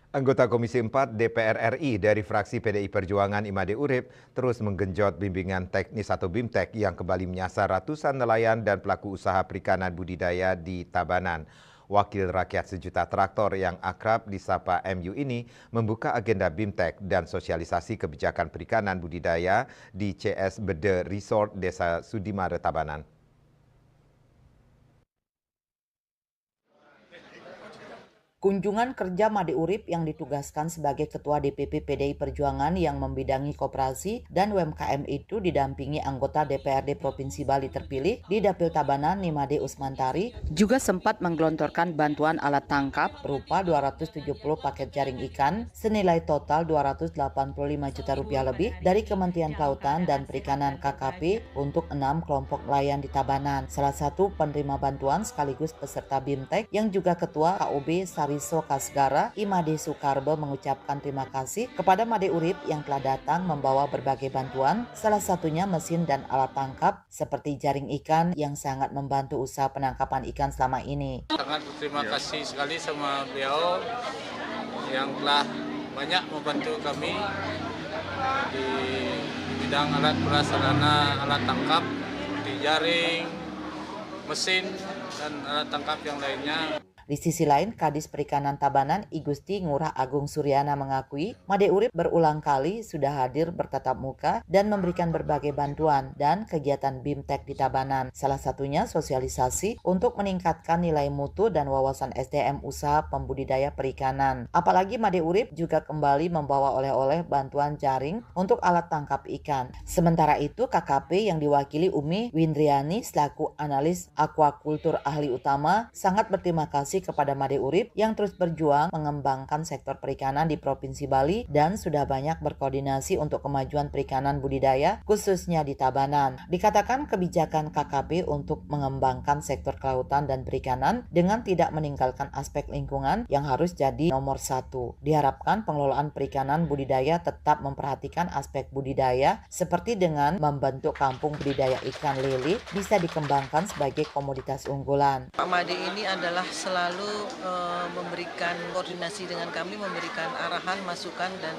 Anggota Komisi 4 DPR RI dari fraksi PDI Perjuangan Imade Urip terus menggenjot bimbingan teknis atau BIMTEK yang kembali menyasar ratusan nelayan dan pelaku usaha perikanan budidaya di Tabanan. Wakil Rakyat Sejuta Traktor yang akrab disapa MU ini membuka agenda BIMTEK dan sosialisasi kebijakan perikanan budidaya di CS Bede Resort Desa Sudimare Tabanan. Kunjungan kerja Made Urip yang ditugaskan sebagai Ketua DPP PDI Perjuangan yang membidangi koperasi dan UMKM itu didampingi anggota DPRD Provinsi Bali terpilih di Dapil Tabanan Nimade Usmantari juga sempat menggelontorkan bantuan alat tangkap berupa 270 paket jaring ikan senilai total 285 juta rupiah lebih dari Kementerian Kelautan dan Perikanan KKP untuk 6 kelompok nelayan di Tabanan. Salah satu penerima bantuan sekaligus peserta BIMTEK yang juga Ketua KUB Sariso Kasgara, Imade Soekarbo mengucapkan terima kasih kepada Made Urip yang telah datang membawa berbagai bantuan, salah satunya mesin dan alat tangkap seperti jaring ikan yang sangat membantu usaha penangkapan ikan selama ini. Sangat berterima kasih sekali sama beliau yang telah banyak membantu kami di bidang alat prasarana, alat tangkap, di jaring, mesin, dan alat tangkap yang lainnya. Di sisi lain, Kadis Perikanan Tabanan I Gusti Ngurah Agung Suryana mengakui Made Urip berulang kali sudah hadir bertatap muka dan memberikan berbagai bantuan dan kegiatan BIMTEK di Tabanan. Salah satunya sosialisasi untuk meningkatkan nilai mutu dan wawasan SDM usaha pembudidaya perikanan. Apalagi Made Urip juga kembali membawa oleh-oleh bantuan jaring untuk alat tangkap ikan. Sementara itu, KKP yang diwakili Umi Windriani selaku analis aquakultur ahli utama sangat berterima kasih kepada Made Urip yang terus berjuang mengembangkan sektor perikanan di Provinsi Bali dan sudah banyak berkoordinasi untuk kemajuan perikanan budidaya khususnya di Tabanan. Dikatakan kebijakan KKP untuk mengembangkan sektor kelautan dan perikanan dengan tidak meninggalkan aspek lingkungan yang harus jadi nomor satu. Diharapkan pengelolaan perikanan budidaya tetap memperhatikan aspek budidaya seperti dengan membentuk kampung budidaya ikan lele bisa dikembangkan sebagai komoditas unggulan. Pak Made ini adalah selalu memberikan koordinasi dengan kami, memberikan arahan, masukan, dan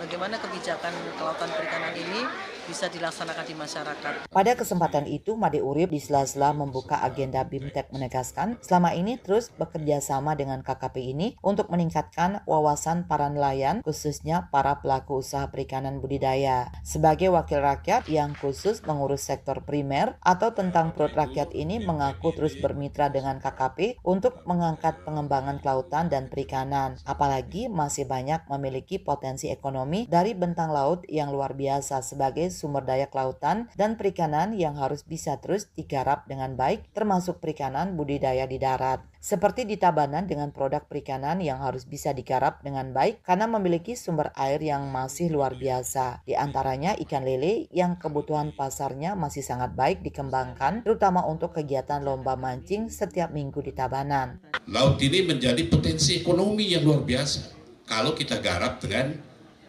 bagaimana kebijakan kelautan perikanan ini bisa dilaksanakan di masyarakat. Pada kesempatan itu, Made Urip di sela-sela membuka agenda BIMTEK menegaskan selama ini terus bekerja sama dengan KKP ini untuk meningkatkan wawasan para nelayan, khususnya para pelaku usaha perikanan budidaya. Sebagai wakil rakyat yang khusus mengurus sektor primer atau tentang perut rakyat ini mengaku terus bermitra dengan KKP untuk mengangkat pengembangan kelautan dan perikanan. Apalagi masih banyak memiliki potensi ekonomi dari bentang laut yang luar biasa sebagai sumber daya kelautan dan perikanan yang harus bisa terus digarap dengan baik, termasuk perikanan budidaya di darat. Seperti di Tabanan dengan produk perikanan yang harus bisa digarap dengan baik karena memiliki sumber air yang masih luar biasa. Di antaranya ikan lele yang kebutuhan pasarnya masih sangat baik dikembangkan, terutama untuk kegiatan lomba mancing setiap minggu di Tabanan. Laut ini menjadi potensi ekonomi yang luar biasa kalau kita garap dengan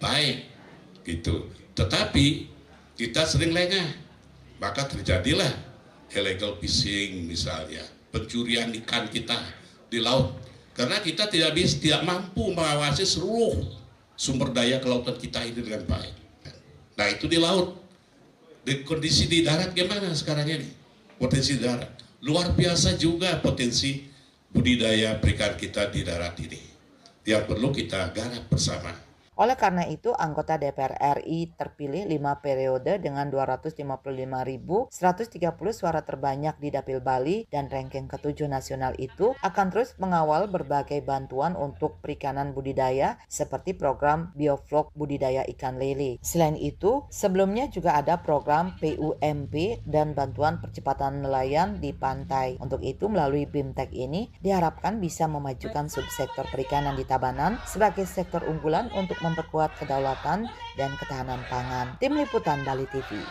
baik, gitu. Tetapi kita sering lengah, maka terjadilah illegal fishing misalnya, pencurian ikan kita di laut, karena kita tidak mampu mengawasi seluruh sumber daya kelautan kita ini dengan baik. Nah itu di laut, di kondisi di darat gimana sekarang ini? Potensi darat luar biasa juga, potensi budidaya perikanan kita di darat ini yang perlu kita garap bersama. Oleh karena itu, anggota DPR RI terpilih 5 periode dengan 255.130 suara terbanyak di Dapil Bali dan ranking ke-7 nasional itu akan terus mengawal berbagai bantuan untuk perikanan budidaya seperti program Bioflok budidaya ikan lele. Selain itu, sebelumnya juga ada program PUMP dan bantuan percepatan nelayan di pantai. Untuk itu, melalui BIMTEK ini diharapkan bisa memajukan subsektor perikanan di Tabanan sebagai sektor unggulan untuk memperkuat kedaulatan dan ketahanan pangan. Tim Liputan Bali TV.